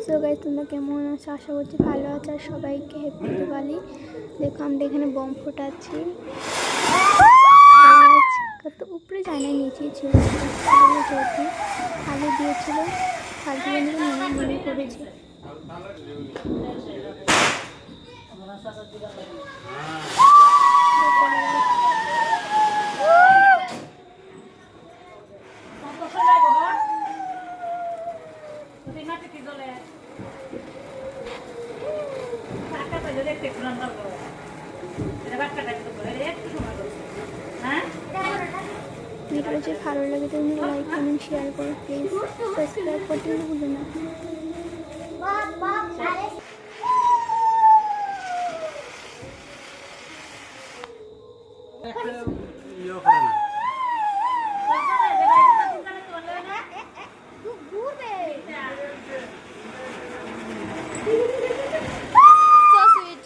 So guys তোমরা কেমন আছো? আশা করছি ভালো আছো। আর সবাইকে হ্যাপি দিওয়ালি। দেখো আমরা এখানে বম ফোটাচ্ছি। কত উপরে যায় না, নিচেই ছিল। আগে দিয়েছিল, ফালতু মনে করেছি। ভিডিও যে ভালো লাগে তুমি লাইক কমেন্ট শেয়ার করো, প্লিজ সাবস্ক্রাইব করতে ভুলো না। So sweet.